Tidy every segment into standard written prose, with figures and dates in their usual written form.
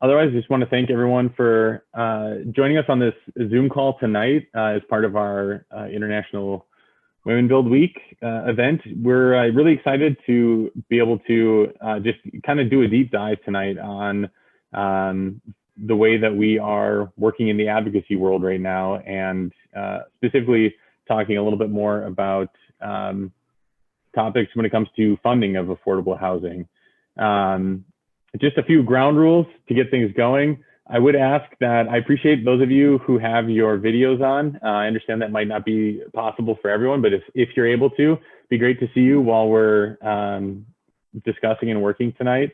Otherwise, just want to thank everyone for joining us on this Zoom call tonight as part of our International Women Build Week event. We're really excited to be able to just kind of do a deep dive tonight on the way that we are working in the advocacy world right now, and specifically talking a little bit more about topics when it comes to funding of affordable housing. Just a few ground rules to get things going. I would ask that I appreciate those of you who have your videos on. I understand that might not be possible for everyone, but if you're able to, it'd be great to see you while we're discussing and working tonight.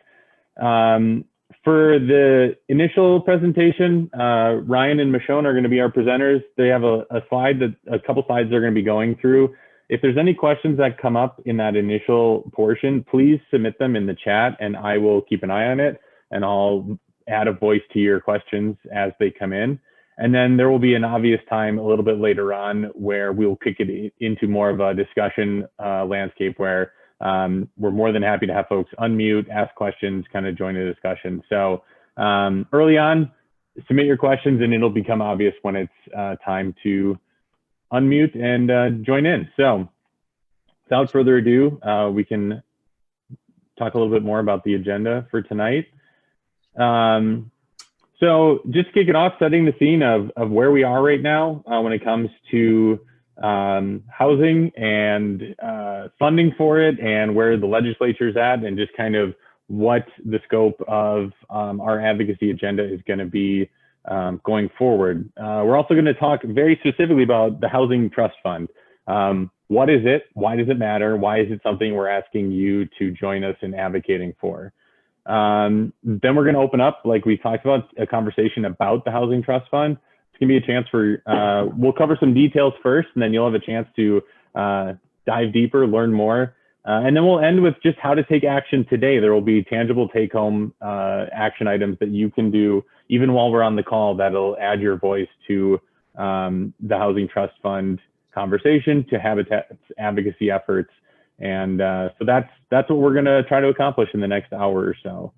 For the initial presentation, Ryan and Michone are going to be our presenters. They have a couple slides they're going to be going through. If there's any questions that come up in that initial portion, please submit them in the chat and I will keep an eye on it, and I'll add a voice to your questions as they come in. And then there will be an obvious time a little bit later on where we'll kick it into more of a discussion landscape where we're more than happy to have folks unmute, ask questions, kind of join the discussion. So early on, submit your questions and it'll become obvious when it's time to unmute and join in. So without further ado, we can talk a little bit more about the agenda for tonight. So just kick it off, setting the scene of where we are right now when it comes to housing and funding for it, and where the legislature's at, and just kind of what the scope of our advocacy agenda is going to be going forward. We're also going to talk very specifically about the Housing Trust Fund. What is it? Why does it matter? Why is it something we're asking you to join us in advocating for? Then we're going to open up, like we talked about, a conversation about the Housing Trust Fund. It's going to be a chance for, we'll cover some details first, and then you'll have a chance to dive deeper, learn more. And then we'll end with just how to take action today. There will be tangible take-home action items that you can do even while we're on the call that'll add your voice to the Housing Trust Fund conversation, to Habitat's advocacy efforts. And so that's what we're going to try to accomplish in the next hour or so.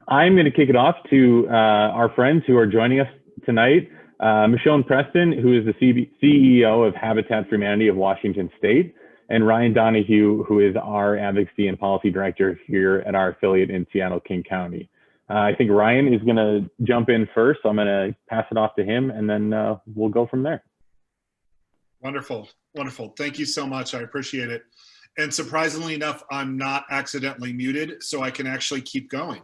I'm going to kick it off to our friends who are joining us tonight. Michone Preston, who is the CEO of Habitat for Humanity of Washington State, and Ryan Donohue, who is our Advocacy and Policy Director here at our affiliate in Seattle, King County. I think Ryan is going to jump in first, so I'm going to pass it off to him, and then we'll go from there. Wonderful, wonderful. Thank you so much. I appreciate it. And surprisingly enough, I'm not accidentally muted, so I can actually keep going.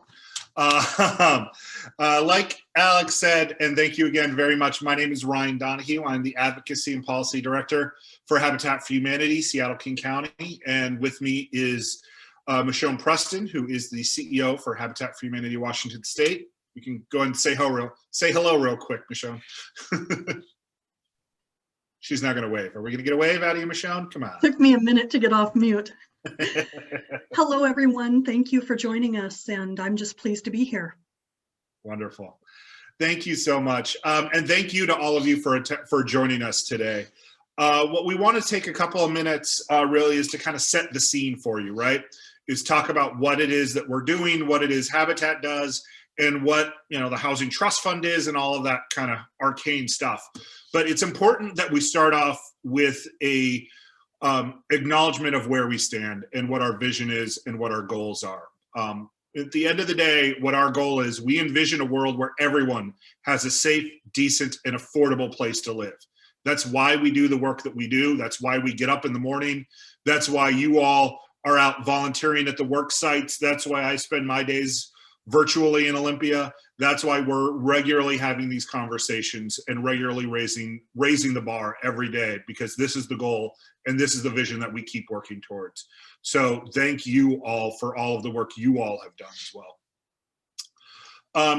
Like Alex said, and thank you again very much, my name is Ryan Donohue. I'm the Advocacy and Policy Director for Habitat for Humanity, Seattle, King County. And with me is Michone Preston, who is the CEO for Habitat for Humanity, Washington State. You can go ahead and say hello real quick, Michone. She's not going to wave. Are we going to get a wave out of you, Michone? Come on. Took me a minute to get off mute. Hello, everyone. Thank you for joining us, and I'm just pleased to be here. Wonderful. Thank you so much. And thank you to all of you for joining us today. What we want to take a couple of minutes really is to kind of set the scene for you, right? Is talk about what it is that we're doing, what it is Habitat does, and what the Housing Trust Fund is, and all of that kind of arcane stuff. But it's important that we start off with a acknowledgement of where we stand and what our vision is and what our goals are. At the end of the day, what our goal is, we envision a world where everyone has a safe, decent, and affordable place to live. That's why we do the work that we do. That's why we get up in the morning. That's why you all are out volunteering at the work sites. That's why I spend my days virtually in Olympia. That's why we're regularly having these conversations and regularly raising the bar every day, because this is the goal and this is the vision that we keep working towards. So thank you all for all of the work you all have done as well.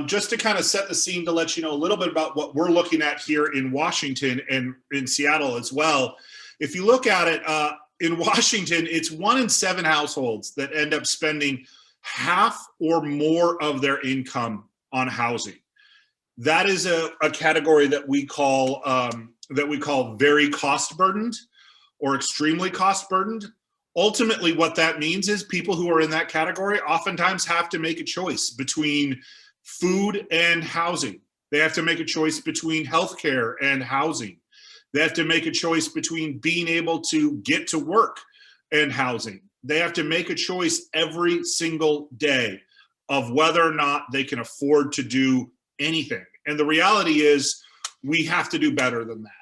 Just to kind of set the scene, to let you know a little bit about what we're looking at here in Washington and in Seattle as well. If you look at it, in Washington, it's 1 in 7 households that end up spending half or more of their income on housing. That is a category that we call very cost burdened or extremely cost burdened. Ultimately, what that means is people who are in that category oftentimes have to make a choice between food and housing. They have to make a choice between healthcare and housing. They have to make a choice between being able to get to work and housing. They have to make a choice every single day of whether or not they can afford to do anything. And the reality is we have to do better than that.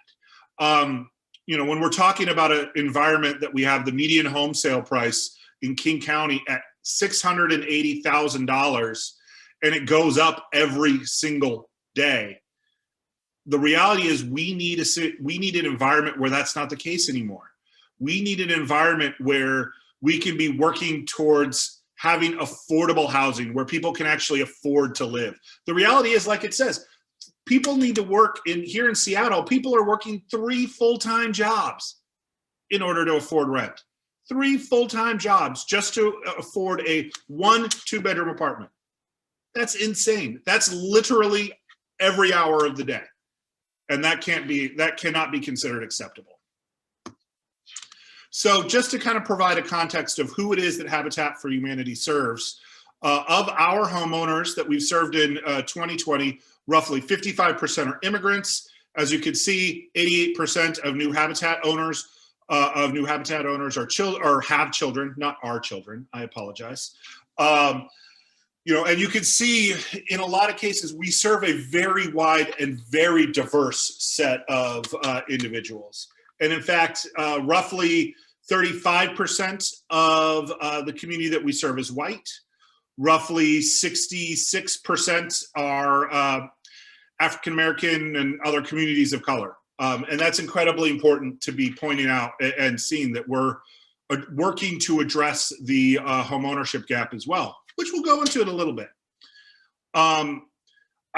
You know, when we're talking about an environment that we have the median home sale price in King County at $680,000 and it goes up every single day, the reality is we need an environment where that's not the case anymore. We need an environment where we can be working towards having affordable housing where people can actually afford to live. The reality is, like it says, people need to work here in Seattle. People are working 3 full-time jobs in order to afford rent. 3 full-time jobs just to afford a 1 2-bedroom apartment. That's insane. That's literally every hour of the day. And that cannot be considered acceptable. So just to kind of provide a context of who it is that Habitat for Humanity serves, of our homeowners that we've served in 2020, roughly 55% are immigrants. As you can see, 88% of new Habitat owners are or have children, not our children. I apologize. You know, and you can see in a lot of cases we serve a very wide and very diverse set of individuals. And in fact, roughly 35% of the community that we serve is white. Roughly 66% are African American and other communities of color. And that's incredibly important to be pointing out and seeing that we're working to address the homeownership gap as well, which we'll go into in a little bit.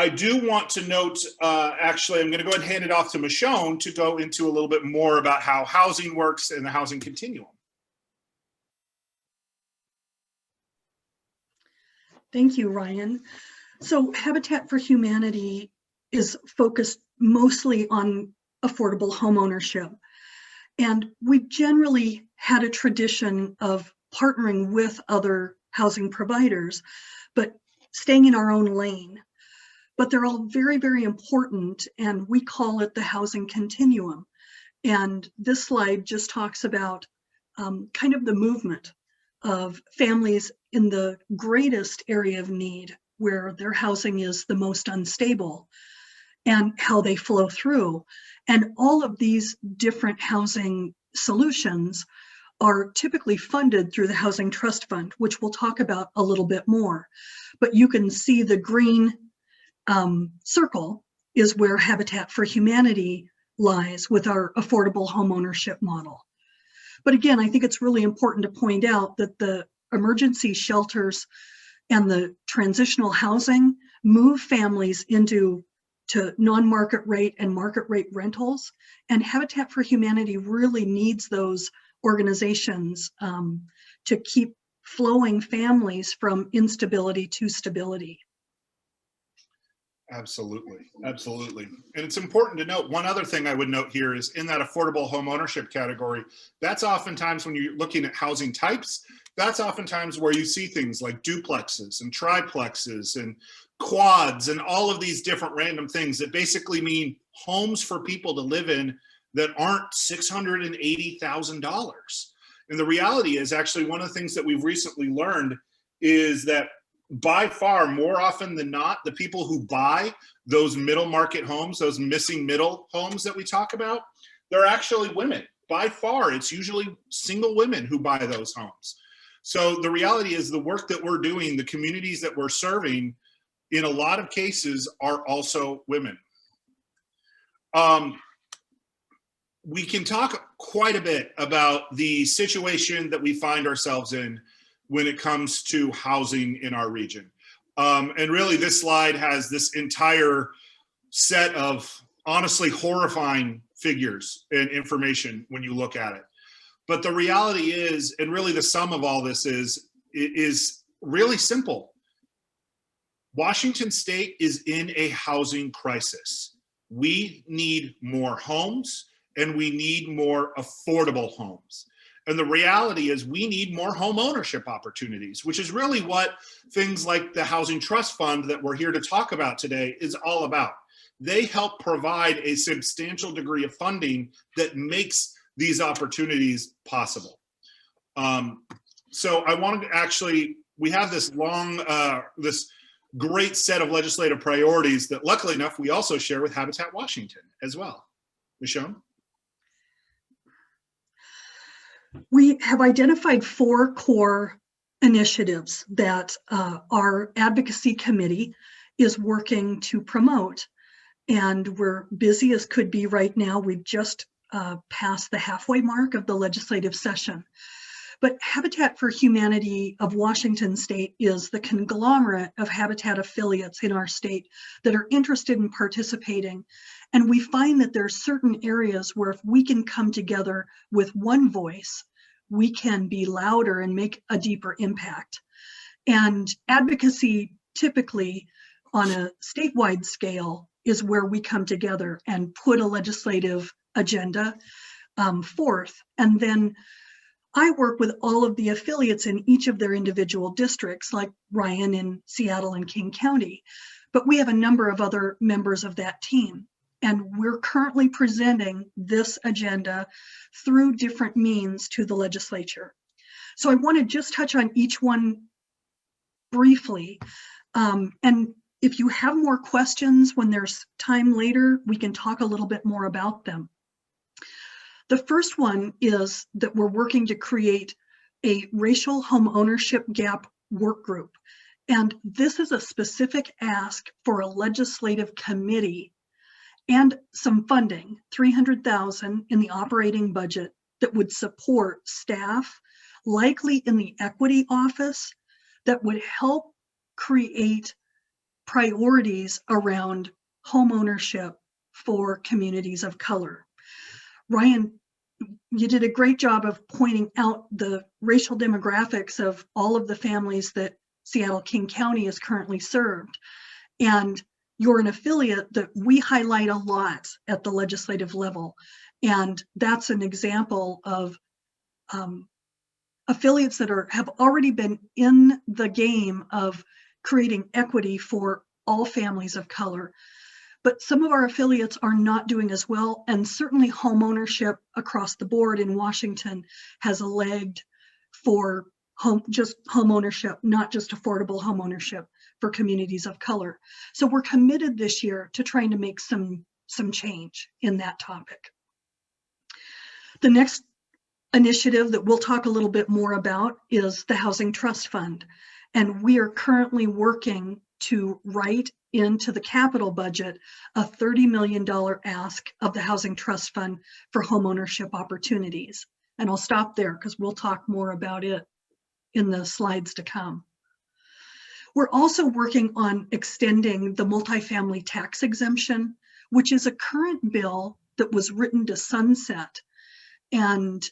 I do want to note, actually, I'm going to go ahead and hand it off to Michone to go into a little bit more about how housing works and the housing continuum. Thank you, Ryan. So Habitat for Humanity is focused mostly on affordable homeownership. And we've generally had a tradition of partnering with other housing providers, but staying in our own lane. But they're all very, very important, and we call it the housing continuum. And this slide just talks about kind of the movement of families in the greatest area of need, where their housing is the most unstable, and how they flow through. And all of these different housing solutions are typically funded through the Housing Trust Fund, which we'll talk about a little bit more. But you can see the green circle is where Habitat for Humanity lies with our affordable homeownership model. But again, I think it's really important to point out that the emergency shelters and the transitional housing move families into non-market rate and market rate rentals. And Habitat for Humanity really needs those organizations to keep flowing families from instability to stability. Absolutely, absolutely. And it's important to note, one other thing I would note here is in that affordable home ownership category, that's oftentimes when you're looking at housing types, that's oftentimes where you see things like duplexes and triplexes and quads and all of these different random things that basically mean homes for people to live in that aren't $680,000. And the reality is actually one of the things that we've recently learned is that by far, more often than not, the people who buy those middle market homes, those missing middle homes that we talk about, they're actually women. By far, it's usually single women who buy those homes. So the reality is the work that we're doing, the communities that we're serving, in a lot of cases are also women. We can talk quite a bit about the situation that we find ourselves in when it comes to housing in our region. And really this slide has this entire set of honestly horrifying figures and information when you look at it. But the reality is, and really the sum of all this is really simple. Washington State is in a housing crisis. We need more homes and we need more affordable homes. And the reality is we need more home ownership opportunities, which is really what things like the Housing Trust Fund that we're here to talk about today is all about. They help provide a substantial degree of funding that makes these opportunities possible. So I wanted to actually, we have this long, this great set of legislative priorities that luckily enough, we also share with Habitat Washington as well. Michone? We have identified 4 core initiatives that our advocacy committee is working to promote. And we're busy as could be right now. We've just passed the halfway mark of the legislative session. But Habitat for Humanity of Washington State is the conglomerate of Habitat affiliates in our state that are interested in participating. And we find that there are certain areas where if we can come together with one voice, we can be louder and make a deeper impact. And advocacy typically on a statewide scale is where we come together and put a legislative agenda forth. And then I work with all of the affiliates in each of their individual districts, like Ryan in Seattle and King County. But we have a number of other members of that team. And we're currently presenting this agenda through different means to the legislature. So I want to just touch on each one briefly. And if you have more questions when there's time later, we can talk a little bit more about them. The first one is that we're working to create a racial home ownership gap work group. And this is a specific ask for a legislative committee and some funding, $300,000 in the operating budget that would support staff, likely in the equity office, that would help create priorities around home ownership for communities of color. Ryan, you did a great job of pointing out the racial demographics of all of the families that Seattle King County is currently served. And you're an affiliate that we highlight a lot at the legislative level. And that's an example of affiliates that have already been in the game of creating equity for all families of color. But some of our affiliates are not doing as well, and certainly home ownership across the board in Washington has lagged for home ownership, not just affordable home ownership for communities of color. So we're committed this year to trying to make some change in that topic. The next initiative that we'll talk a little bit more about is the Housing Trust Fund. And we are currently working to write into the capital budget a $30 million ask of the Housing Trust Fund for home ownership opportunities. And I'll stop there because we'll talk more about it in the slides to come. We're also working on extending the multifamily tax exemption, which is a current bill that was written to sunset. And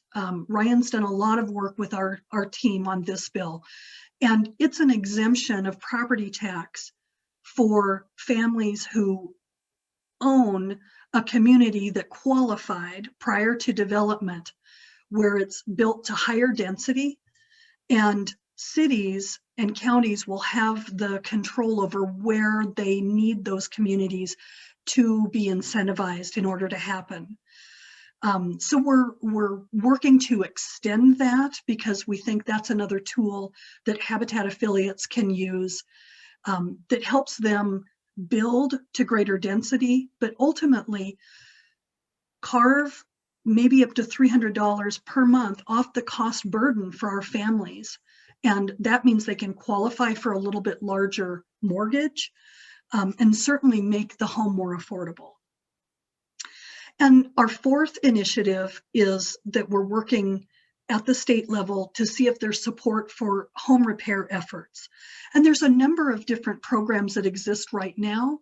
Ryan's done a lot of work with our team on this bill. And it's an exemption of property tax for families who own a community that qualified prior to development, where it's built to higher density, and cities and counties will have the control over where they need those communities to be incentivized in order to happen. So we're working to extend that because we think that's another tool that Habitat affiliates can use that helps them build to greater density, but ultimately carve maybe up to $300 per month off the cost burden for our families. And that means they can qualify for a little bit larger mortgage and certainly make the home more affordable. And our fourth initiative is that we're working at the state level to see if there's support for home repair efforts. And there's a number of different programs that exist right now,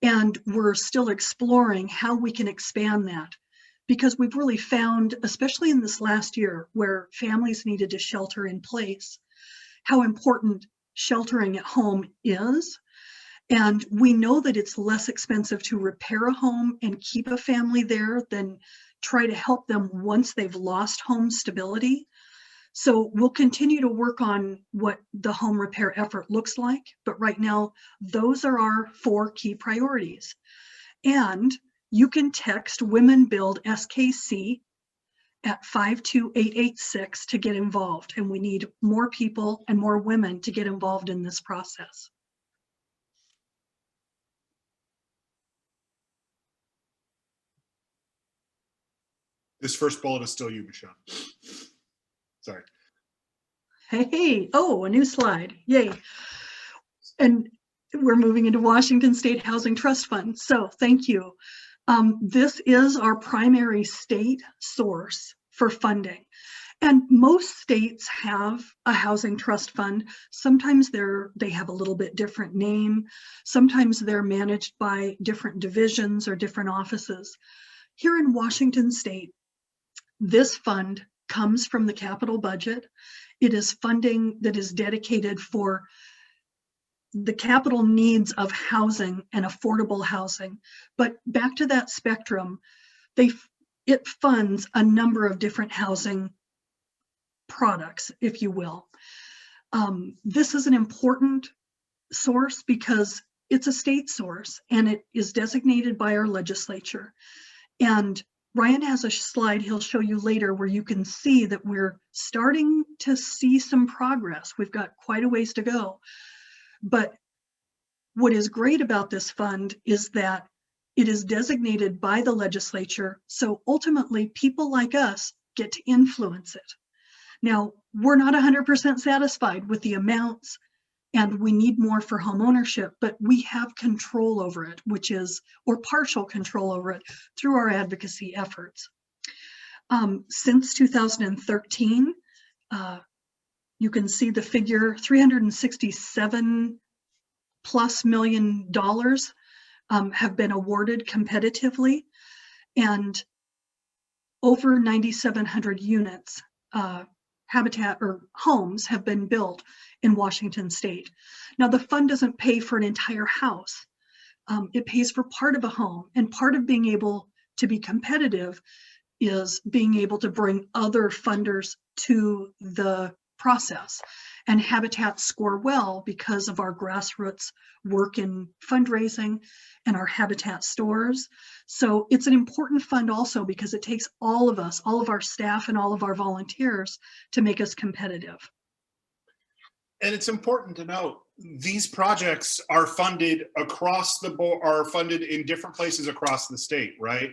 and we're still exploring how we can expand that, because we've really found, especially in this last year where families needed to shelter in place, how important sheltering at home is. And we know that it's less expensive to repair a home and keep a family there than try to help them once they've lost home stability. So we'll continue to work on what the home repair effort looks like, but right now, those are our 4 key priorities. And you can text Women Build SKC at 52886 to get involved. And we need more people and more women to get involved in this process. This first bullet is still you, Michone. Sorry. Hey, oh, a new slide. Yay. And we're moving into Washington State Housing Trust Fund. So thank you. This is our primary state source for funding. And most states have a housing trust fund. Sometimes they have a little bit different name. Sometimes they're managed by different divisions or different offices. Here in Washington State, this fund comes from the capital budget. It is funding that is dedicated for the capital needs of housing and affordable housing. But back to that spectrum, it funds a number of different housing products, if you will. This is an important source because it's a state source and it is designated by our legislature. And Ryan has a slide he'll show you later where you can see that we're starting to see some progress. We've got quite a ways to go. But what is great about this fund is that it is designated by the legislature. So ultimately, people like us get to influence it. Now, we're not 100% satisfied with the amounts, and we need more for home ownership, but we have control over it, or partial control over it through our advocacy efforts. Since 2013, you can see the figure, $367+ million have been awarded competitively, and over 9,700 units, habitat or homes have been built in Washington State. Now, the fund doesn't pay for an entire house. It pays for part of a home, and part of being able to be competitive is being able to bring other funders to the process. And Habitat score well because of our grassroots work in fundraising and our Habitat stores. So it's an important fund also because it takes all of us, all of our staff and all of our volunteers to make us competitive. And it's important to note, these projects are funded across the board, are funded in different places across the state, right?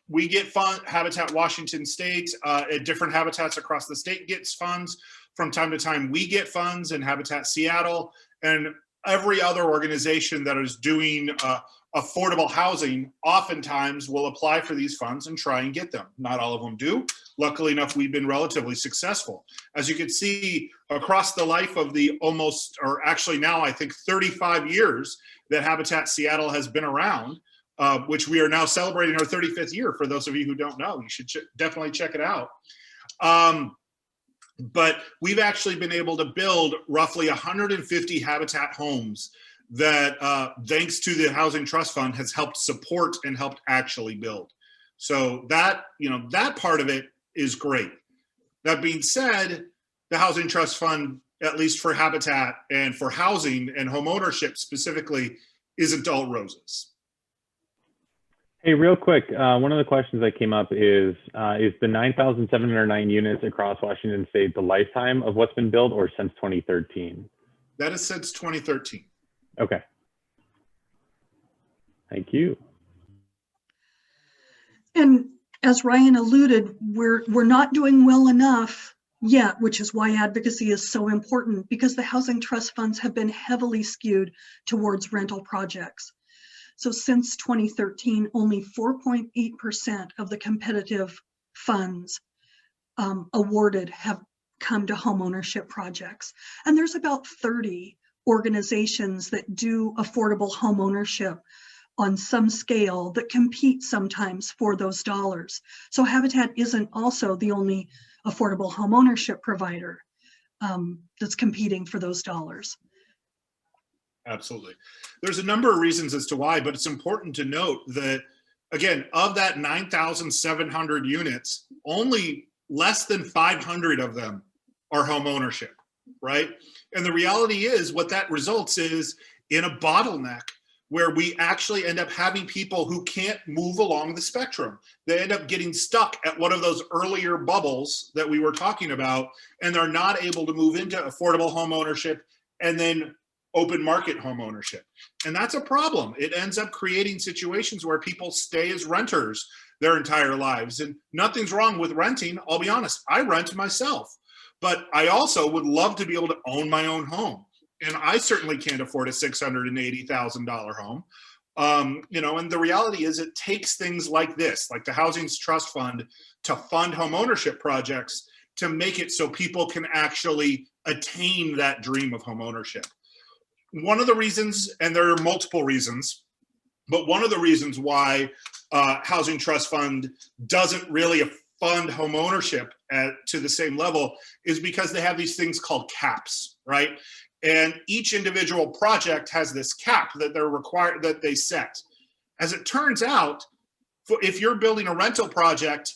We get Habitat Washington State, at different habitats across the state gets funds. From time to time, we get funds in Habitat Seattle, and every other organization that is doing affordable housing oftentimes will apply for these funds and try and get them. Not all of them do. Luckily enough, we've been relatively successful. As you can see, across the life of the almost, or actually now I think 35 years that Habitat Seattle has been around, which we are now celebrating our 35th year. For those of you who don't know, you should definitely check it out. But we've actually been able to build roughly 150 Habitat homes that, thanks to the Housing Trust Fund, has helped support and helped actually build. So that, that part of it is great. That being said, the Housing Trust Fund, at least for Habitat and for housing and home ownership specifically, isn't all roses. Hey, real quick, one of the questions that came up is the 9,709 units across Washington State the lifetime of what's been built, or since 2013? That is since 2013. Okay. Thank you. And as Ryan alluded, we're not doing well enough yet, which is why advocacy is so important, because the housing trust funds have been heavily skewed towards rental projects. So since 2013, only 4.8% of the competitive funds awarded have come to home ownership projects. And there's about 30 organizations that do affordable home ownership on some scale that compete sometimes for those dollars. So Habitat isn't also the only affordable home ownership provider that's competing for those dollars. Absolutely. There's a number of reasons as to why, but it's important to note that again, of that 9,700 units, only less than 500 of them are home ownership, right? And the reality is what that results is in a bottleneck where we actually end up having people who can't move along the spectrum. They end up getting stuck at one of those earlier bubbles that we were talking about, and they're not able to move into affordable home ownership and then open market home ownership. And that's a problem. It ends up creating situations where people stay as renters their entire lives. And nothing's wrong with renting. I'll be honest, I rent myself, but I also would love to be able to own my own home. And I certainly can't afford a $680,000 home. And the reality is it takes things like this, like the Housing Trust Fund, to fund home ownership projects to make it so people can actually attain that dream of home ownership. One of the reasons, and there are multiple reasons, but one of the reasons why Housing Trust Fund doesn't really fund home ownership to the same level is because they have these things called caps, right? And each individual project has this cap that they're required, that they set. As it turns out, if you're building a rental project,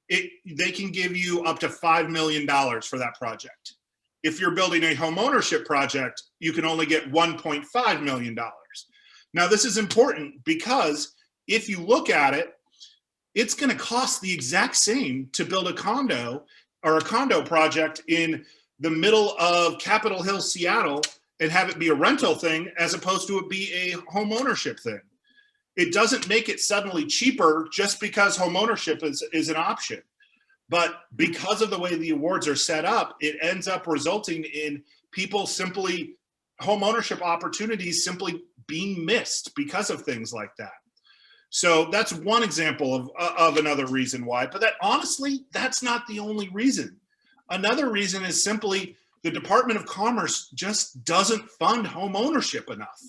they can give you up to $5 million for that project. If you're building a home ownership project, you can only get $1.5 million. Now, this is important because if you look at it, it's going to cost the exact same to build a condo or a condo project in the middle of Capitol Hill, Seattle, and have it be a rental thing as opposed to it be a home ownership thing. It doesn't make it suddenly cheaper just because home ownership is an option. But because of the way the awards are set up, it ends up resulting in people simply, home ownership opportunities simply being missed because of things like that. So that's one example of another reason why, but that honestly, that's not the only reason. Another reason is simply the Department of Commerce just doesn't fund home ownership enough.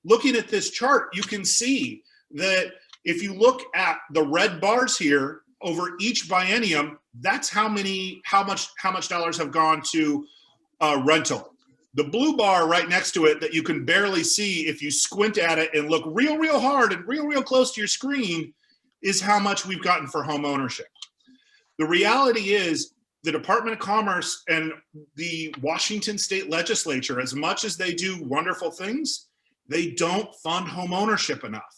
Looking at this chart, you can see that if you look at the red bars here over each biennium, that's how much dollars have gone to rental. The blue bar right next to it that you can barely see if you squint at it and look real hard and real close to your screen is how much we've gotten for home ownership. The reality is the Department of Commerce and the Washington State Legislature, as much as they do wonderful things, they don't fund home ownership enough.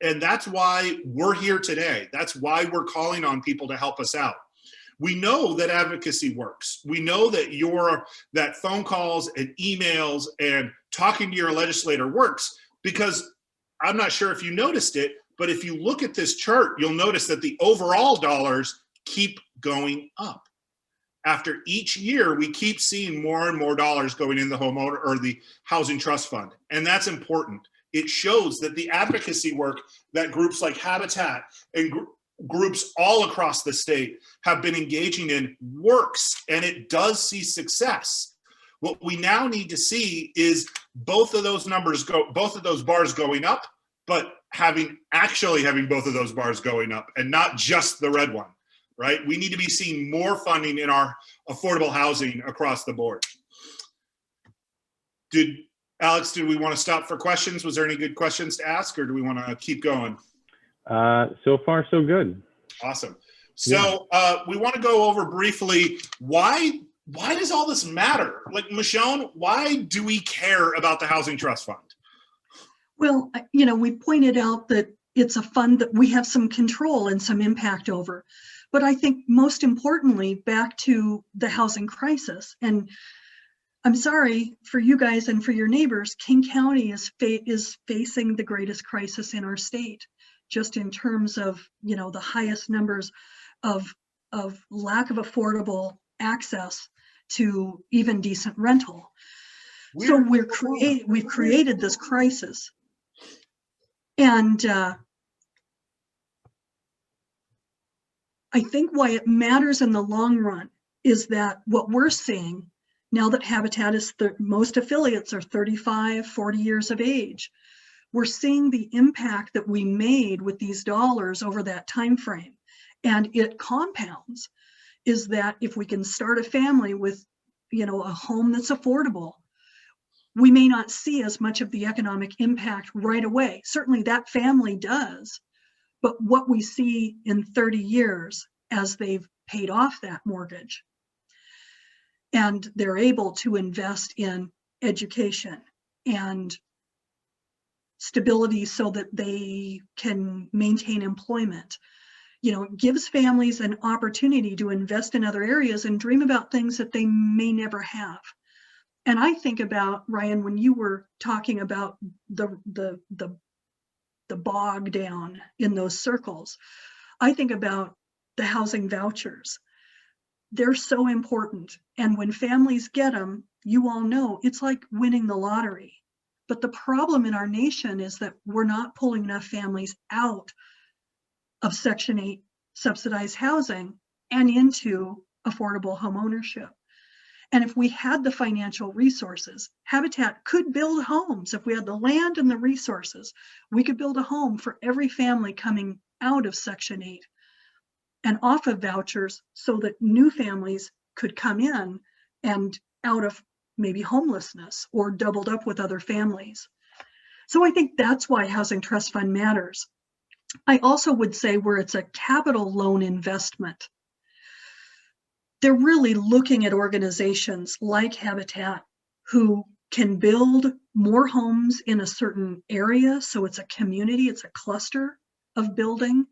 And that's why we're here today. That's why we're calling on people to help us out. We know that advocacy works. We know that that phone calls and emails and talking to your legislator works, because I'm not sure if you noticed it, but if you look at this chart, you'll notice that the overall dollars keep going up. After each year, we keep seeing more and more dollars going in the homeowner or the Housing Trust Fund. And that's important. It shows that the advocacy work that groups like Habitat and groups all across the state have been engaging in works, and it does see success. What we now need to see is both of those bars going up, but actually having both of those bars going up and not just the red one, right? We need to be seeing more funding in our affordable housing across the board. Alex, did we want to stop for questions? Was there any good questions to ask, or do we want to keep going? So far, so good. Awesome. So we want to go over briefly, why does all this matter? Like, Michone, why do we care about the Housing Trust Fund? Well, we pointed out that it's a fund that we have some control and some impact over. But I think most importantly, back to the housing crisis. And I'm sorry for you guys and for your neighbors, King County is facing the greatest crisis in our state, just in terms of, the highest numbers of lack of affordable access to even decent rental. So we've created this crisis. And I think why it matters in the long run is that what we're seeing now that Habitat is most affiliates are 35, 40 years of age, we're seeing the impact that we made with these dollars over that time frame. And it compounds, is that if we can start a family with, a home that's affordable, we may not see as much of the economic impact right away. Certainly that family does, but what we see in 30 years as they've paid off that mortgage and they're able to invest in education and stability so that they can maintain employment. You know, it gives families an opportunity to invest in other areas and dream about things that they may never have. And I think about, Ryan, when you were talking about the bog down in those circles, I think about the housing vouchers. They're so important. And when families get them, you all know it's like winning the lottery. But the problem in our nation is that we're not pulling enough families out of Section 8 subsidized housing and into affordable home ownership. And if we had the financial resources, Habitat could build homes. If we had the land and the resources, we could build a home for every family coming out of Section 8 and off of vouchers so that new families could come in and out of maybe homelessness or doubled up with other families. So I think that's why Housing Trust Fund matters. I also would say where it's a capital loan investment, they're really looking at organizations like Habitat who can build more homes in a certain area. So it's a community, it's a cluster of building.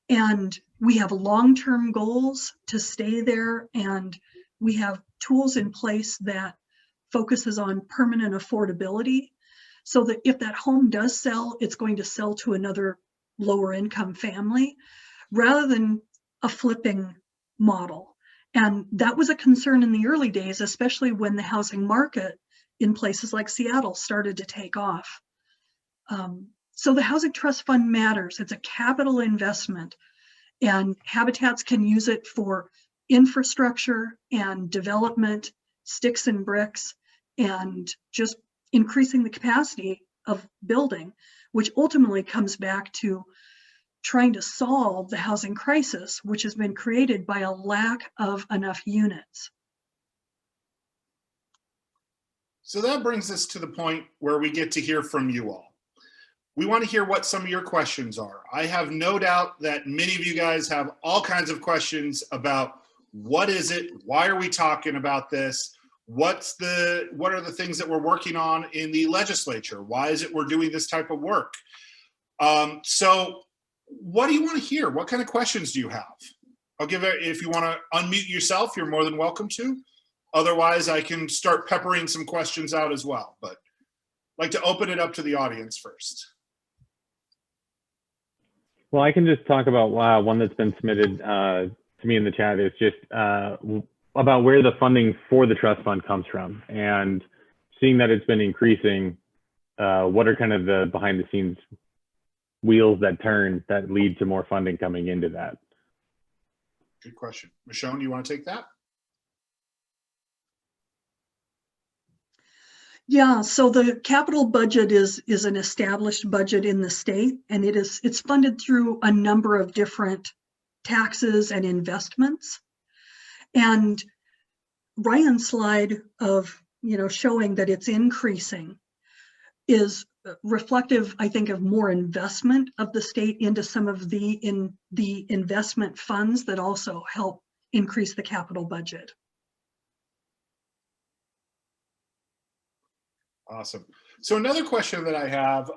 And we have long-term goals to stay there. And we have tools in place that focuses on permanent affordability so that if that home does sell, it's going to sell to another lower income family rather than a flipping model. And that was a concern in the early days, especially when the housing market in places like Seattle started to take off. So the Housing Trust Fund matters. It's a capital investment, and Habitats can use it for infrastructure and development, sticks and bricks, and just increasing the capacity of building, which ultimately comes back to trying to solve the housing crisis, which has been created by a lack of enough units. So that brings us to the point where we get to hear from you all. We want to hear what some of your questions are. I have no doubt that many of you guys have all kinds of questions about what is it? Why are we talking about this? What are the things that we're working on in the legislature? Why is it we're doing this type of work? So what do you want to hear? What kind of questions do you have? I'll give it, if you want to unmute yourself, you're more than welcome to. Otherwise, I can start peppering some questions out as well, but I'd like to open it up to the audience first. Well, I can just talk about one that's been submitted to me in the chat is just about where the funding for the trust fund comes from, and seeing that it's been increasing. What are kind of the behind the scenes wheels that turn that lead to more funding coming into that? Good question. Michone, you want to take that? Yeah, so the capital budget is an established budget in the state, and it's funded through a number of different taxes and investments. And Ryan's slide of, showing that it's increasing is reflective, I think, of more investment of the state into some of the investment funds that also help increase the capital budget. Awesome. So another question that I have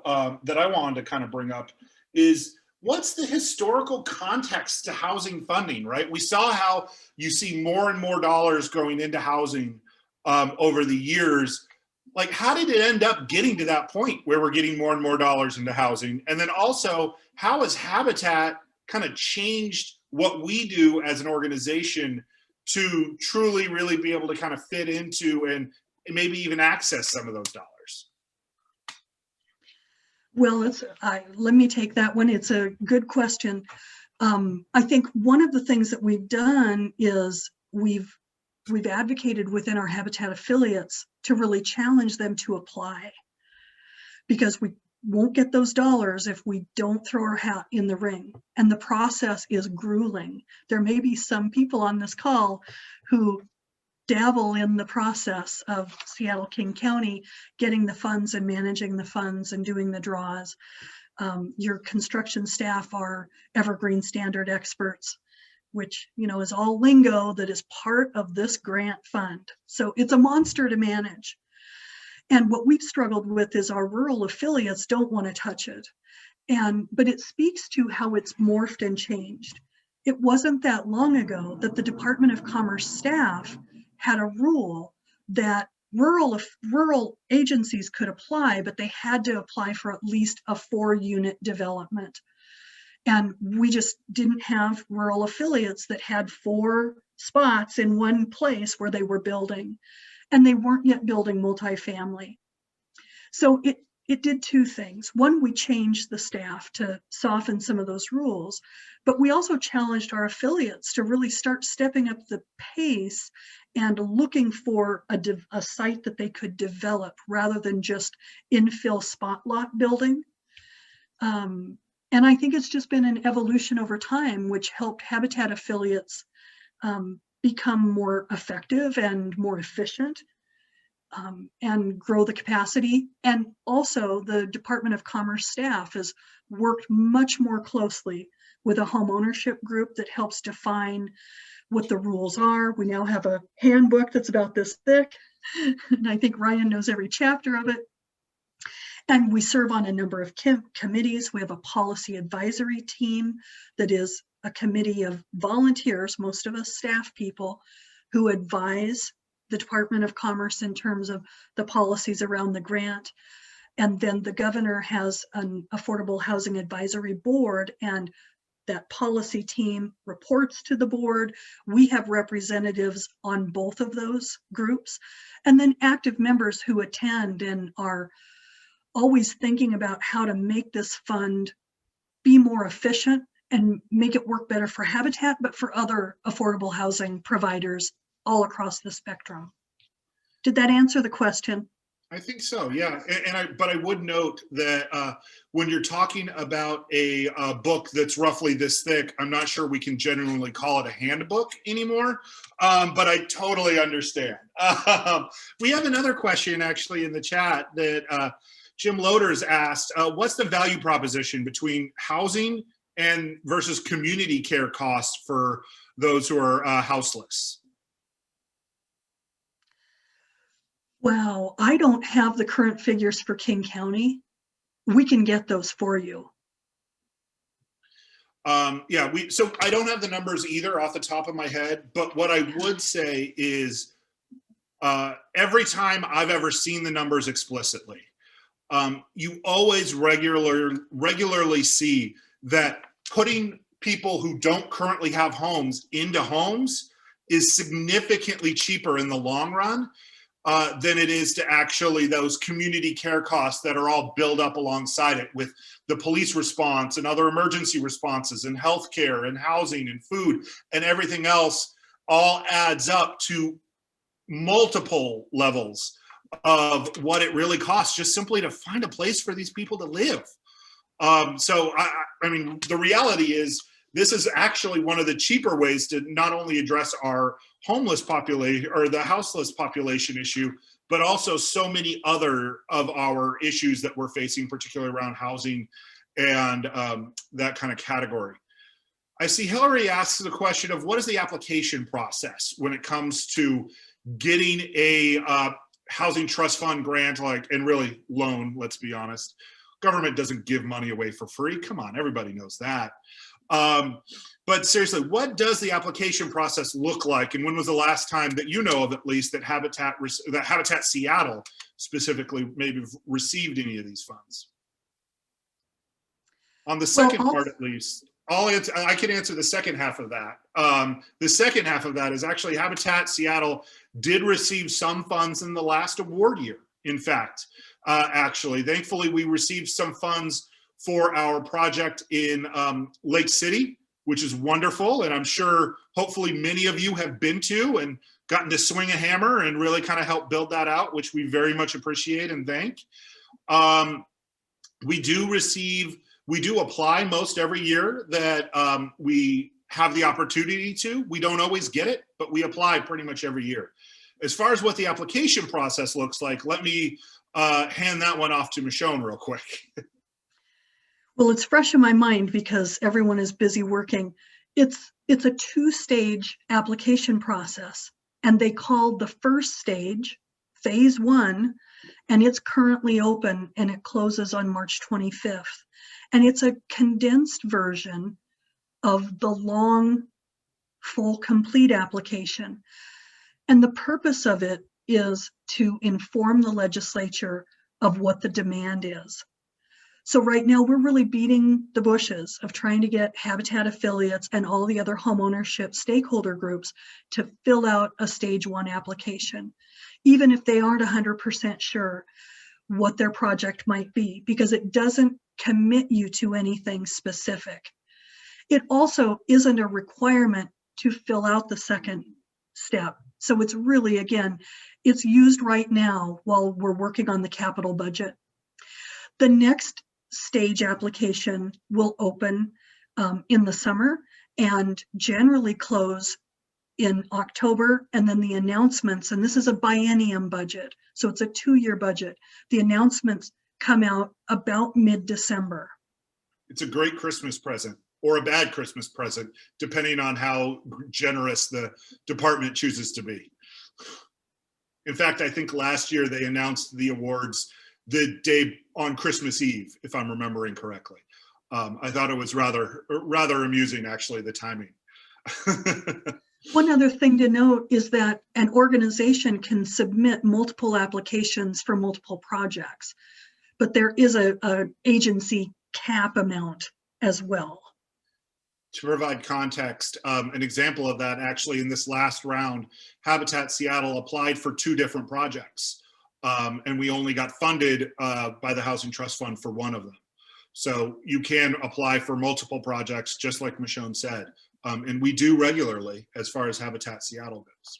that I wanted to kind of bring up is, what's the historical context to housing funding, right? We saw how you see more and more dollars going into housing over the years. Like, how did it end up getting to that point where we're getting more and more dollars into housing? And then also, how has Habitat kind of changed what we do as an organization to truly really be able to kind of fit into and maybe even access some of those dollars? Well, let me take that one. It's a good question. I think one of the things that we've done is we've advocated within our Habitat affiliates to really challenge them to apply, because we won't get those dollars if we don't throw our hat in the ring. And the process is grueling. There may be some people on this call who dabble in the process of Seattle King County getting the funds and managing the funds and doing the draws. Your construction staff are Evergreen Standard experts, which, you know, is all lingo that is part of this grant fund. So it's a monster to manage. And what we've struggled with is our rural affiliates don't want to touch it. But it speaks to how it's morphed and changed. It wasn't that long ago that the Department of Commerce staff had a rule that rural agencies could apply, but they had to apply for at least a 4-unit development. And we just didn't have rural affiliates that had 4 spots in one place where they were building, and they weren't yet building multifamily. So it did 2 things. One, we changed the staff to soften some of those rules, but we also challenged our affiliates to really start stepping up the pace and looking for a site that they could develop rather than just infill spot lot building. And I think it's just been an evolution over time, which helped Habitat affiliates become more effective and more efficient, and grow the capacity. And also the Department of Commerce staff has worked much more closely with a homeownership group that helps define what the rules are. We now have a handbook that's about this thick, and I think Ryan knows every chapter of it. And we serve on a number of committees. We have a policy advisory team that is a committee of volunteers, most of us staff people, who advise the Department of Commerce in terms of the policies around the grant. And then the governor has an Affordable Housing Advisory Board, and that policy team reports to the board. We have representatives on both of those groups, and then active members who attend and are always thinking about how to make this fund be more efficient and make it work better for Habitat, but for other affordable housing providers all across the spectrum. Did that answer the question? I think so, yeah. But I would note that when you're talking about a book that's roughly this thick, I'm not sure we can genuinely call it a handbook anymore, but I totally understand. We have another question actually in the chat that Jim Loaders asked, what's the value proposition between housing and versus community care costs for those who are houseless? Wow, I don't have the current figures for King County. We can get those for you. Yeah, so I don't have the numbers either off the top of my head, but what I would say is every time I've ever seen the numbers explicitly, you always regularly see that putting people who don't currently have homes into homes is significantly cheaper in the long run than it is to actually those community care costs that are all built up alongside it with the police response and other emergency responses and healthcare and housing and food and everything else all adds up to multiple levels of what it really costs just simply to find a place for these people to live. So, I mean, the reality is this is actually one of the cheaper ways to not only address our homeless population or the houseless population issue, but also so many other of our issues that we're facing, particularly around housing and that kind of category. I see Hillary asks the question of what is the application process when it comes to getting a housing trust fund grant, like, and really loan, let's be honest. Government doesn't give money away for free. Come on, everybody knows that. But seriously, what does the application process look like? And when was the last time that you know of, at least, that Habitat Seattle specifically maybe received any of these funds? On the second part, at least, I can answer the second half of that. The second half of that is actually Habitat Seattle did receive some funds in the last award year. In fact, actually, thankfully, we received some funds for our project in Lake City, which is wonderful. And I'm sure hopefully many of you have been to and gotten to swing a hammer and really kind of help build that out, which we very much appreciate and thank. We do apply most every year that we have the opportunity to. We don't always get it, but we apply pretty much every year. As far as what the application process looks like, let me hand that one off to Michone real quick. Well, it's fresh in my mind because everyone is busy working. It's a two-stage application process, and they called the first stage phase 1, and it's currently open and it closes on March 25th. And it's a condensed version of the long, full, complete application. And the purpose of it is to inform the legislature of what the demand is. So right now we're really beating the bushes of trying to get Habitat affiliates and all the other homeownership stakeholder groups to fill out a stage 1 application, even if they aren't 100% sure what their project might be, because it doesn't commit you to anything specific. It also isn't a requirement to fill out the second step. So it's really, again, it's used right now while we're working on the capital budget. The next stage application will open in the summer and generally close in October, and then the announcements, and this is a biennium budget, so it's a 2-year budget. The announcements come out about mid-December. It's a great Christmas present, or a bad Christmas present, depending on how generous the department chooses to be. In fact, I think last year they announced the awards the day on Christmas Eve, if I'm remembering correctly. I thought it was rather amusing, actually, the timing. One other thing to note is that an organization can submit multiple applications for multiple projects, but there is a agency cap amount as well. To provide context, an example of that, actually, in this last round, Habitat Seattle applied for 2 different projects, and we only got funded by the Housing Trust Fund for one of them. So you can apply for multiple projects, just like Michone said, and we do regularly as far as Habitat Seattle goes.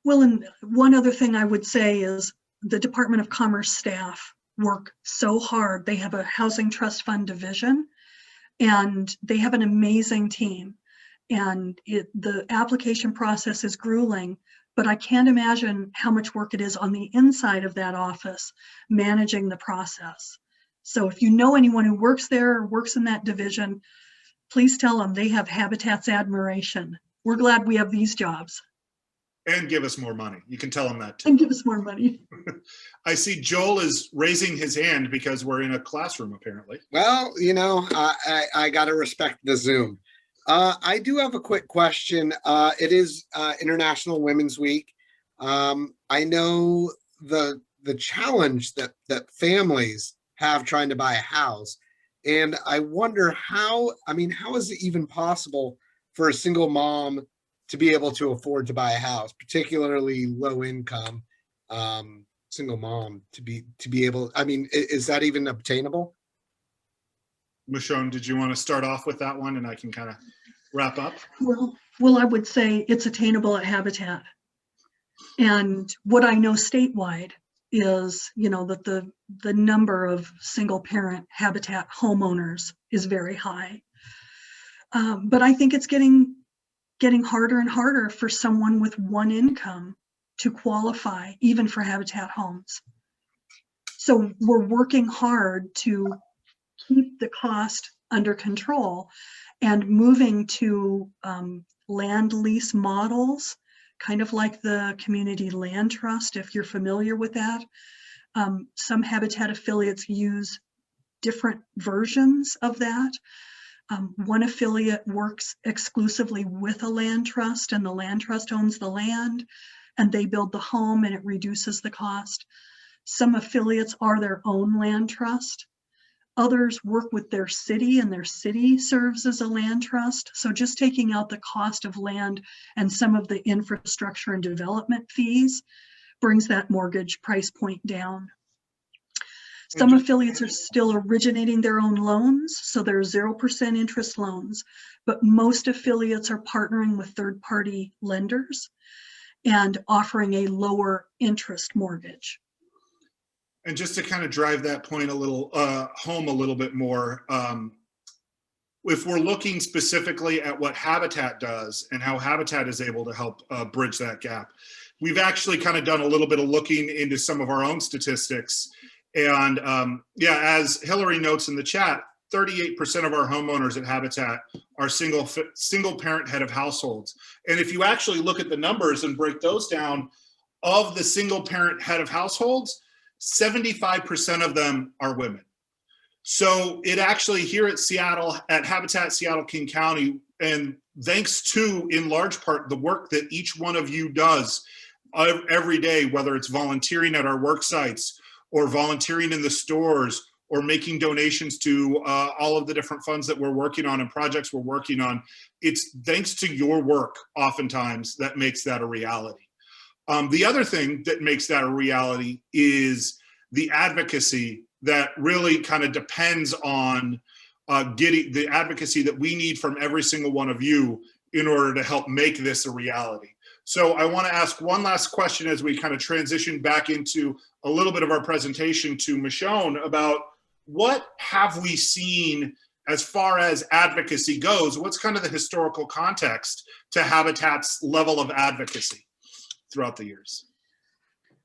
Well, and one other thing I would say is the Department of Commerce staff work so hard. They have a Housing Trust Fund division, and they have an amazing team. And the application process is grueling, but I can't imagine how much work it is on the inside of that office managing the process. So if you know anyone who works there or works in that division, please tell them they have Habitat's admiration. We're glad we have these jobs. And give us more money. You can tell them that too. And give us more money. I see Joel is raising his hand because we're in a classroom, apparently. Well, you know, I got to respect the Zoom. I do have a quick question. It is International Women's Week. I know the challenge that families have trying to buy a house. And I wonder how is it even possible for a single mom to be able to afford to buy a house, particularly low income single mom to be able, is that even obtainable? Michone, did you want to start off with that one and I can kind of wrap up? Well, I would say it's attainable at Habitat. And what I know statewide is, that the number of single parent Habitat homeowners is very high. But I think it's getting harder and harder for someone with one income to qualify, even for Habitat homes. So we're working hard to keep the cost under control and moving to land lease models, kind of like the Community Land Trust, if you're familiar with that. Some Habitat affiliates use different versions of that. One affiliate works exclusively with a land trust, and the land trust owns the land, and they build the home and it reduces the cost. Some affiliates are their own land trust. Others work with their city, and their city serves as a land trust. So just taking out the cost of land and some of the infrastructure and development fees brings that mortgage price point down. Some affiliates are still originating their own loans, so they're 0% interest loans, but most affiliates are partnering with third-party lenders and offering a lower interest mortgage. And just to kind of drive that point a little home a little bit more, if we're looking specifically at what Habitat does and how Habitat is able to help bridge that gap, we've actually kind of done a little bit of looking into some of our own statistics. And yeah, as Hillary notes in the chat, 38% of our homeowners at Habitat are single parent head of households. And if you actually look at the numbers and break those down, of the single parent head of households, 75% of them are women. So it actually here at Seattle, at Habitat Seattle King County, and thanks to, in large part, the work that each one of you does every day, whether it's volunteering at our work sites or volunteering in the stores or making donations to all of the different funds that we're working on and projects we're working on, it's thanks to your work oftentimes that makes that a reality. The other thing that makes that a reality is the advocacy that really kind of depends on getting the advocacy that we need from every single one of you in order to help make this a reality. So I want to ask one last question as we kind of transition back into a little bit of our presentation to Michone about what have we seen as far as advocacy goes? What's kind of the historical context to Habitat's level of advocacy throughout the years?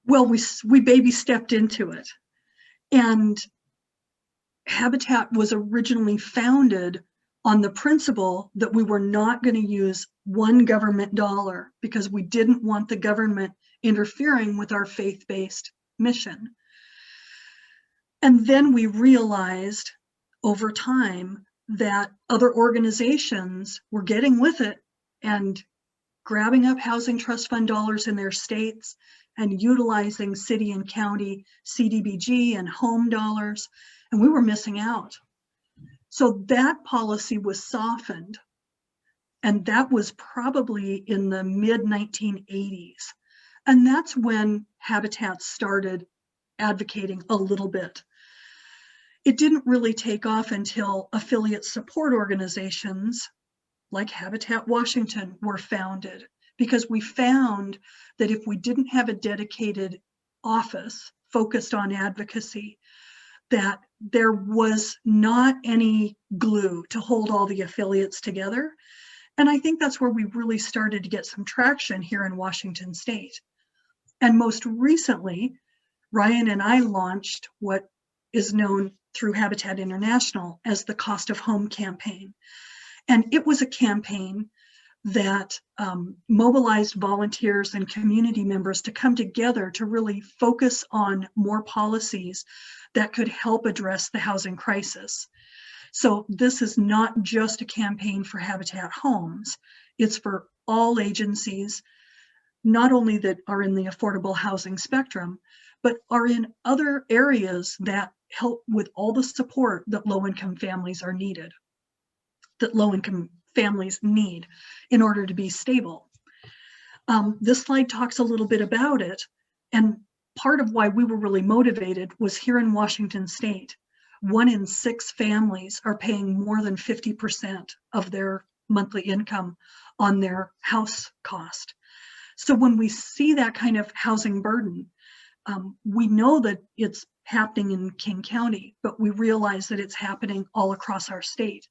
Well, we baby stepped into it. And Habitat was originally founded on the principle that we were not going to use one government dollar because we didn't want the government interfering with our faith-based mission. And then we realized over time that other organizations were getting with it and grabbing up housing trust fund dollars in their states and utilizing city and county CDBG and home dollars, and we were missing out. So that policy was softened, and that was probably in the mid-1980s. And that's when Habitat started advocating a little bit. It didn't really take off until affiliate support organizations like Habitat Washington were founded, because we found that if we didn't have a dedicated office focused on advocacy, that there was not any glue to hold all the affiliates together. And I think that's where we really started to get some traction here in Washington State. And most recently, Ryan and I launched what is known through Habitat International as the Cost of Home campaign. And it was a campaign that mobilized volunteers and community members to come together to really focus on more policies that could help address the housing crisis. So this is not just a campaign for Habitat Homes, it's for all agencies, not only that are in the affordable housing spectrum, but are in other areas that help with all the support that low-income families are needed, that low-income families need in order to be stable. This slide talks a little bit about it, and part of why we were really motivated was here in Washington State, 1 in 6 families are paying more than 50% of their monthly income on their house cost. So when we see that kind of housing burden, we know that it's happening in King County, but we realize that it's happening all across our state.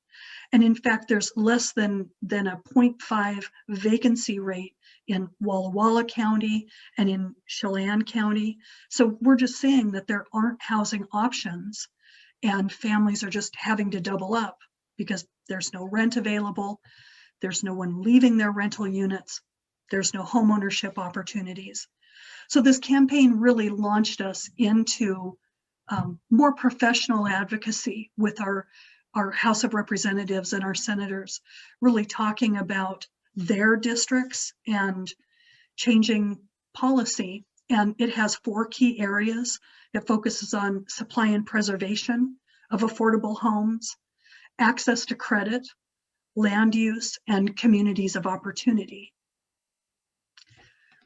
And in fact, there's less than a 0.5 vacancy rate in Walla Walla County and in Chelan County. So we're just saying that there aren't housing options and families are just having to double up because there's no rent available, there's no one leaving their rental units, there's no home ownership opportunities. So this campaign really launched us into more professional advocacy with our House of Representatives and our senators, really talking about their districts and changing policy. And it has 4 key areas. It focuses on supply and preservation of affordable homes, access to credit, land use, and communities of opportunity.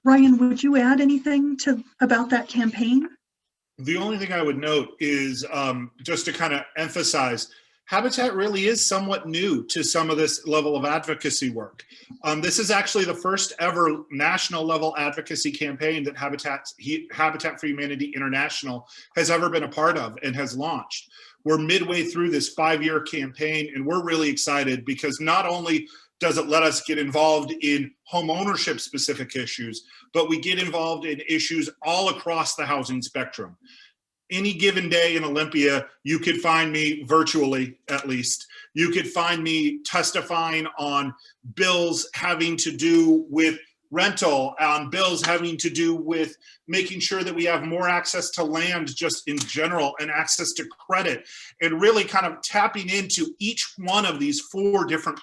Ryan, would you add anything about that campaign? The only thing I would note is just to kind of emphasize, Habitat really is somewhat new to some of this level of advocacy work. This is actually the first ever national level advocacy campaign that Habitat for Humanity International has ever been a part of and has launched. We're midway through this 5-year campaign, and we're really excited because not only does it let us get involved in home ownership specific issues, but we get involved in issues all across the housing spectrum. any given day in Olympia, you could find me virtually, at least. You could find me testifying on bills having to do with rental, on bills having to do with making sure that we have more access to land just in general and access to credit, and really kind of tapping into each one of these 4 different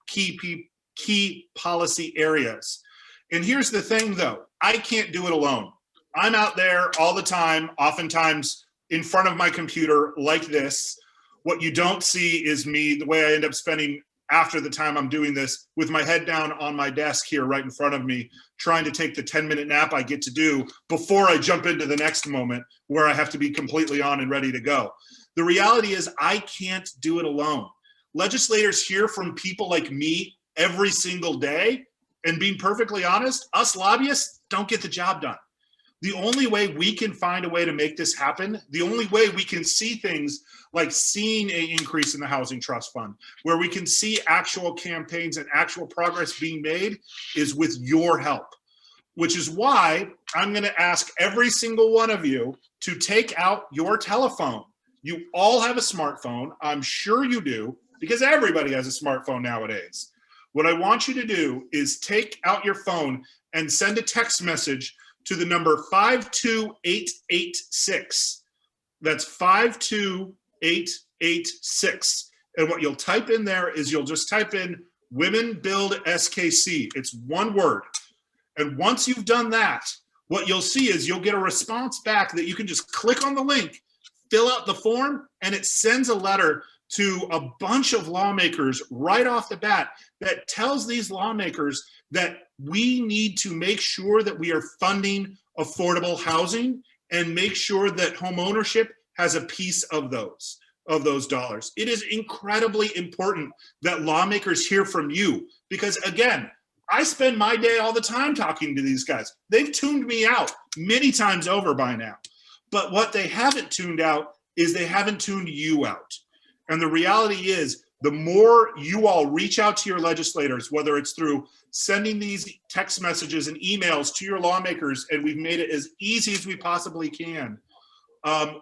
key policy areas. And here's the thing though, I can't do it alone. I'm out there all the time, oftentimes in front of my computer like this. What you don't see is me, the way I end up spending after the time I'm doing this, with my head down on my desk here right in front of me, trying to take the 10-minute nap I get to do before I jump into the next moment where I have to be completely on and ready to go. The reality is I can't do it alone. Legislators hear from people like me every single day, and being perfectly honest, us lobbyists don't get the job done. The only way we can find a way to make this happen, the only way we can see things like seeing an increase in the Housing Trust Fund, where we can see actual campaigns and actual progress being made, is with your help. Which is why I'm going to ask every single one of you to take out your telephone. You all have a smartphone. I'm sure you do, because everybody has a smartphone nowadays. What I want you to do is take out your phone and send a text message to the number 52886. That's 52886. And what you'll type in there is you'll just type in Women Build SKC. It's one word. And once you've done that, what you'll see is you'll get a response back that you can just click on the link, fill out the form, and it sends a letter to a bunch of lawmakers right off the bat that tells these lawmakers that we need to make sure that we are funding affordable housing and make sure that homeownership has a piece of those dollars. It is incredibly important that lawmakers hear from you, because again, I spend my day all the time talking to these guys. They've tuned me out many times over by now. But what they haven't tuned out is they haven't tuned you out. And the reality is, the more you all reach out to your legislators, whether it's through sending these text messages and emails to your lawmakers, and we've made it as easy as we possibly can,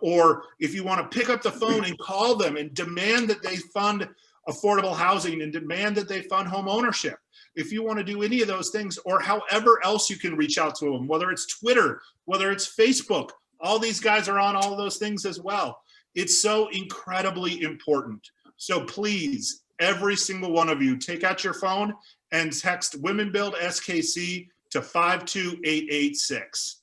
or if you want to pick up the phone and call them and demand that they fund affordable housing and demand that they fund home ownership. If you want to do any of those things, or however else you can reach out to them, whether it's Twitter, whether it's Facebook, all these guys are on all of those things as well. It's so incredibly important. So please, every single one of you, take out your phone and text Women Build SKC to 52886.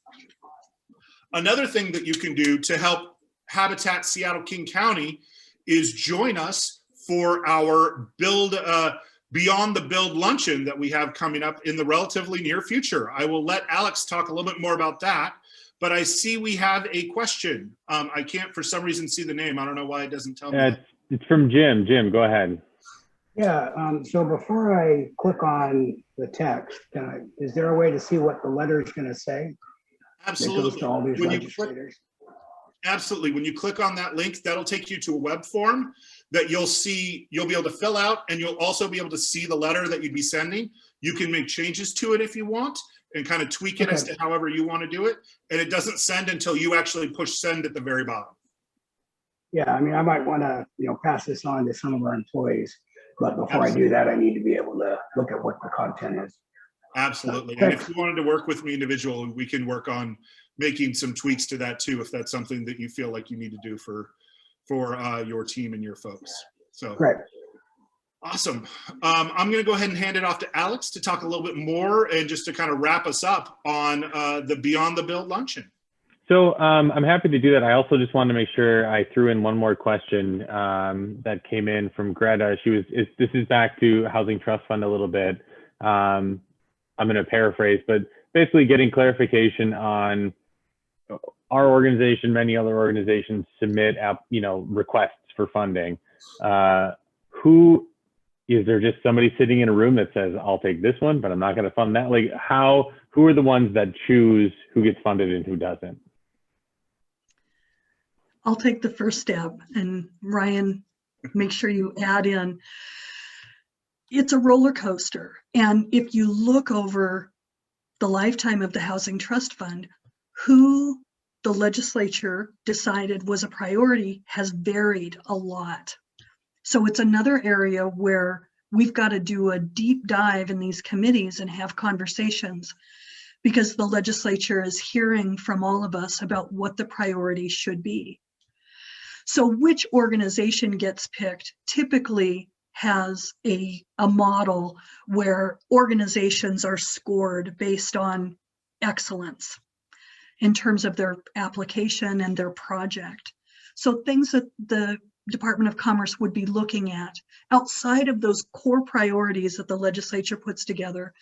Another thing that you can do to help Habitat Seattle King County is join us for our Beyond the Build luncheon that we have coming up in the relatively near future. I will let Alex talk a little bit more about that, but I see we have a question. I can't for some reason see the name. I don't know why it doesn't tell me. It's from Jim. Jim, go ahead. Yeah, so before I click on the text, is there a way to see what the letter is going to say? Absolutely. To all these legislators? Absolutely. When you click on that link, that'll take you to a web form that you'll see, you'll be able to fill out, and you'll also be able to see the letter that you'd be sending. You can make changes to it if you want and kind of tweak it as to however you want to do it. And it doesn't send until you actually push send at the very bottom. Yeah, I mean, I might want to, pass this on to some of our employees, but before I do that, I need to be able to look at what the content is. Absolutely. And if you wanted to work with me individually, we can work on making some tweaks to that too, if that's something that you feel like you need to do for your team and your folks. So great. Awesome. I'm going to go ahead and hand it off to Alex to talk a little bit more and just to kind of wrap us up on the Beyond the Build luncheon. So I'm happy to do that. I also just wanted to make sure I threw in one more question that came in from Greta. This is back to Housing Trust Fund a little bit. I'm going to paraphrase, but basically getting clarification on our organization, many other organizations submit requests for funding. Is there just somebody sitting in a room that says, I'll take this one, but I'm not going to fund that? Like who are the ones that choose who gets funded and who doesn't? I'll take the first stab, and Ryan, make sure you add in. It's a roller coaster. And if you look over the lifetime of the Housing Trust Fund, who the legislature decided was a priority has varied a lot. So it's another area where we've got to do a deep dive in these committees and have conversations, because the legislature is hearing from all of us about what the priorities should be. So which organization gets picked typically has a model where organizations are scored based on excellence in terms of their application and their project. So things that the Department of Commerce would be looking at outside of those core priorities that the legislature puts together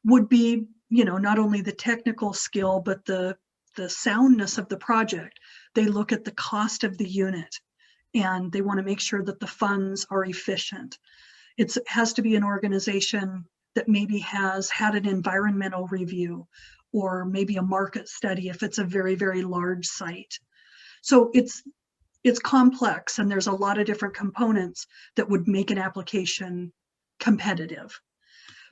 would be, you know, not only the technical skill, but the soundness of the project. They look at the cost of the unit, and they want to make sure that the funds are efficient. It has to be an organization that maybe has had an environmental review or maybe a market study if it's a very, very large site. So it's complex, and there's a lot of different components that would make an application competitive.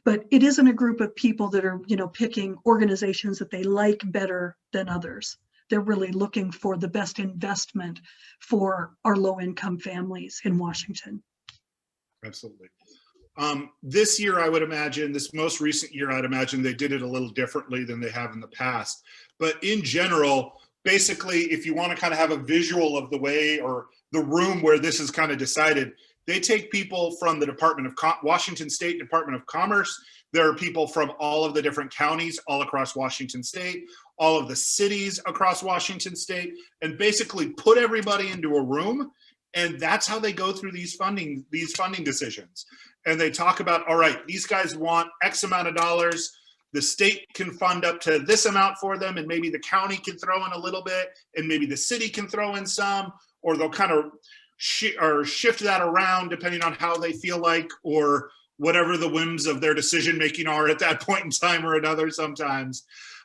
But it isn't a group of people that are, you know, picking organizations that they like better than others. They're really looking for the best investment for our low-income families in Washington. Absolutely. This year, I would imagine, this most recent year, I'd imagine they did it a little differently than they have in the past. But in general, basically, if you want to kind of have a visual of the way or the room where this is kind of decided, they take people from the Washington State Department of Commerce. There are people from all of the different counties all across Washington State, all of the cities across Washington State, and basically put everybody into a room. And that's how they go through these funding decisions. And they talk about, all right, these guys want X amount of dollars. The state can fund up to this amount for them, and maybe the county can throw in a little bit, and maybe the city can throw in some, or they'll kind of shift that around depending on how they feel like, or whatever the whims of their decision making are at that point in time or another sometimes.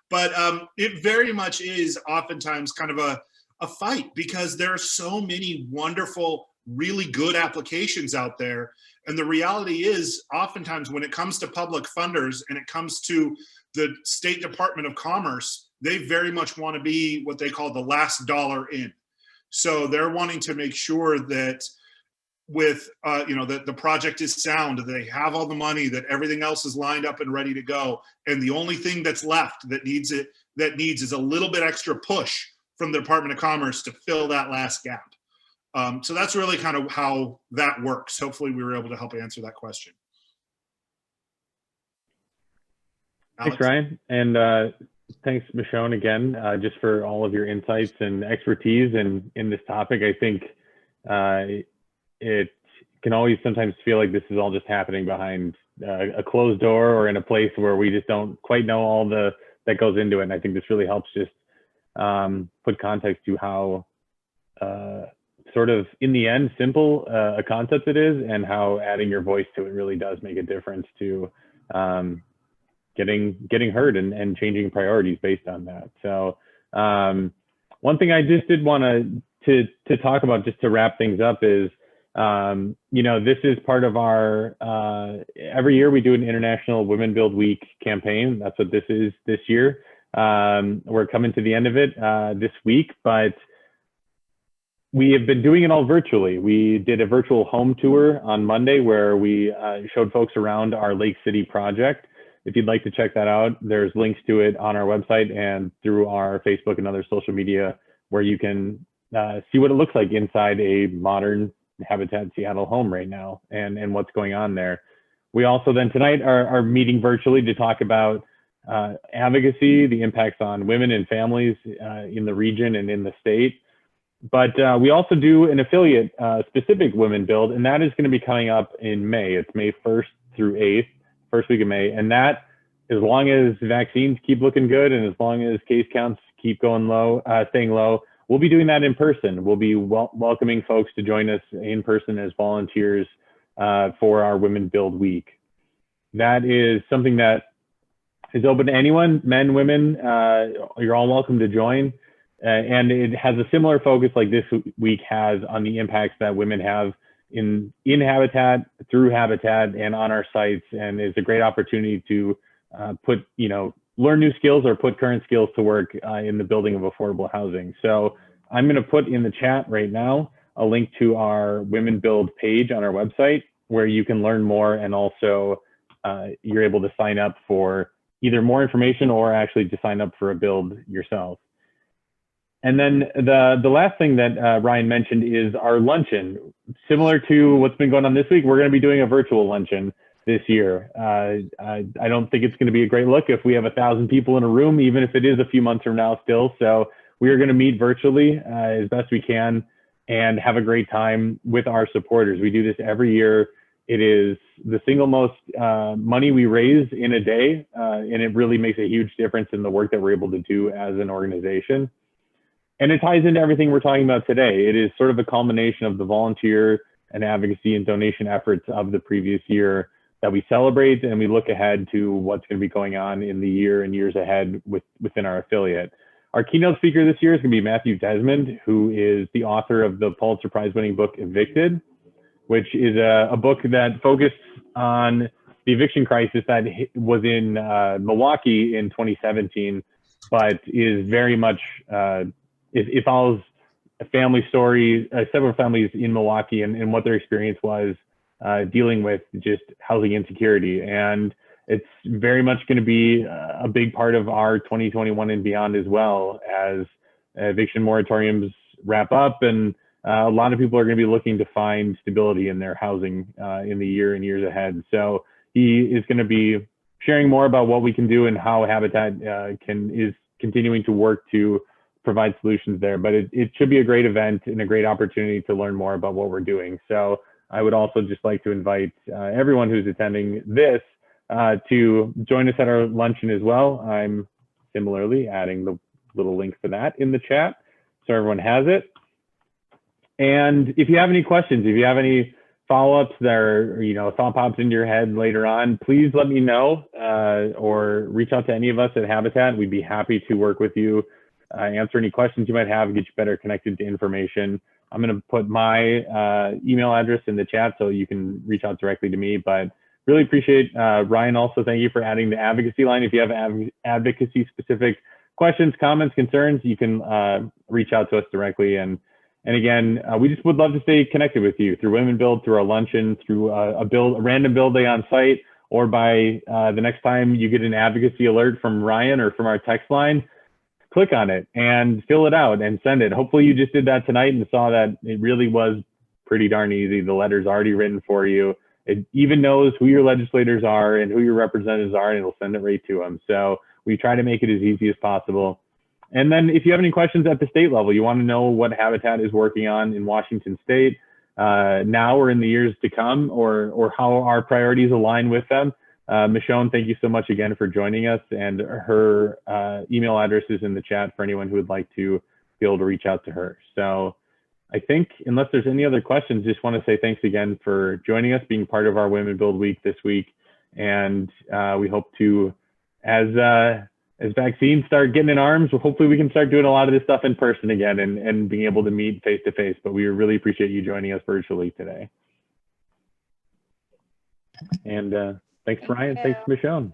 But it very much is oftentimes kind of a fight, because there are so many wonderful, really good applications out there. And the reality is, oftentimes when it comes to public funders and it comes to the State Department of Commerce, they very much want to be what they call the last dollar in. So they're wanting to make sure that with, that the project is sound, that they have all the money, that everything else is lined up and ready to go. And the only thing that's left that needs is a little bit extra push from the Department of Commerce to fill that last gap. So that's really kind of how that works. Hopefully we were able to help answer that question. Alex? Thanks, Ryan. And thanks, Michone, again, just for all of your insights and expertise in this topic. I think it can always sometimes feel like this is all just happening behind a closed door or in a place where we just don't quite know all that goes into it. And I think this really helps just put context to how sort of, in the end, simple a concept it is, and how adding your voice to it really does make a difference to getting heard and changing priorities based on that. So one thing I just did want to talk about, just to wrap things up, is this is part of our every year we do an International Women Build Week campaign. That's what this is this year. We're coming to the end of it this week, but we have been doing it all virtually. We did a virtual home tour on Monday where we showed folks around our Lake City project. If you'd like to check that out, there's links to it on our website and through our Facebook and other social media, where you can see what it looks like inside a modern Habitat Seattle home right now, and what's going on there. We also then tonight are meeting virtually to talk about advocacy, the impacts on women and families in the region and in the state. But we also do an affiliate specific Women Build, and that is going to be coming up in May. It's May 1st through 8th, first week of May. And that, as long as vaccines keep looking good and as long as case counts keep going low, staying low, we'll be doing that in person. We'll be welcoming folks to join us in person as volunteers for our Women Build Week. That is something that is open to anyone, men, women. You're all welcome to join. And it has a similar focus like this week has on the impacts that women have in Habitat, through Habitat, and on our sites. And it's a great opportunity to put learn new skills or put current skills to work in the building of affordable housing. So I'm going to put in the chat right now a link to our Women Build page on our website where you can learn more, and also you're able to sign up for either more information or actually to sign up for a build yourself. And then the last thing that Ryan mentioned is our luncheon. Similar to what's been going on this week, we're going to be doing a virtual luncheon this year. I don't think it's going to be a great look if we have 1,000 people in a room, even if it is a few months from now still. So we are going to meet virtually as best we can and have a great time with our supporters. We do this every year. It is the single most money we raise in a day, and it really makes a huge difference in the work that we're able to do as an organization. And it ties into everything we're talking about today. It is sort of a culmination of the volunteer and advocacy and donation efforts of the previous year that we celebrate, and we look ahead to what's going to be going on in the year and years ahead within our affiliate. Our keynote speaker this year is going to be Matthew Desmond, who is the author of the Pulitzer Prize winning book Evicted, which is a book that focused on the eviction crisis that was in Milwaukee in 2017, but is very much, it follows a family story, several families in Milwaukee and what their experience was dealing with just housing insecurity. And it's very much going to be a big part of our 2021 and beyond, as well as eviction moratoriums wrap up, and a lot of people are going to be looking to find stability in their housing in the year and years ahead. So he is going to be sharing more about what we can do and how Habitat is continuing to work to provide solutions there. But it should be a great event and a great opportunity to learn more about what we're doing. So I would also just like to invite everyone who's attending this to join us at our luncheon as well. I'm similarly adding the little link for that in the chat so everyone has it. And if you have any questions, if you have any follow-ups that are, thought pops into your head later on, please let me know or reach out to any of us at Habitat. We'd be happy to work with you, answer any questions you might have, get you better connected to information. I'm going to put my email address in the chat so you can reach out directly to me. But really appreciate Ryan. Also, thank you for adding the advocacy line. If you have advocacy specific questions, comments, concerns, you can reach out to us directly. And again, we just would love to stay connected with you through Women Build, through our luncheon, through a random build day on site, or by the next time you get an advocacy alert from Ryan or from our text line, click on it and fill it out and send it. Hopefully you just did that tonight and saw that it really was pretty darn easy. The letter's already written for you. It even knows who your legislators are and who your representatives are, and it'll send it right to them. So we try to make it as easy as possible. And then if you have any questions at the state level, you want to know what Habitat is working on in Washington State now or in the years to come, or how our priorities align with them, Michone, thank you so much again for joining us, and her email address is in the chat for anyone who would like to be able to reach out to her. So I think, unless there's any other questions, just want to say thanks again for joining us, being part of our Women Build Week this week. And we hope to, as vaccines start getting in arms, hopefully we can start doing a lot of this stuff in person again and being able to meet face to face. But we really appreciate you joining us virtually today. And thanks, Ryan. Thanks, Michone.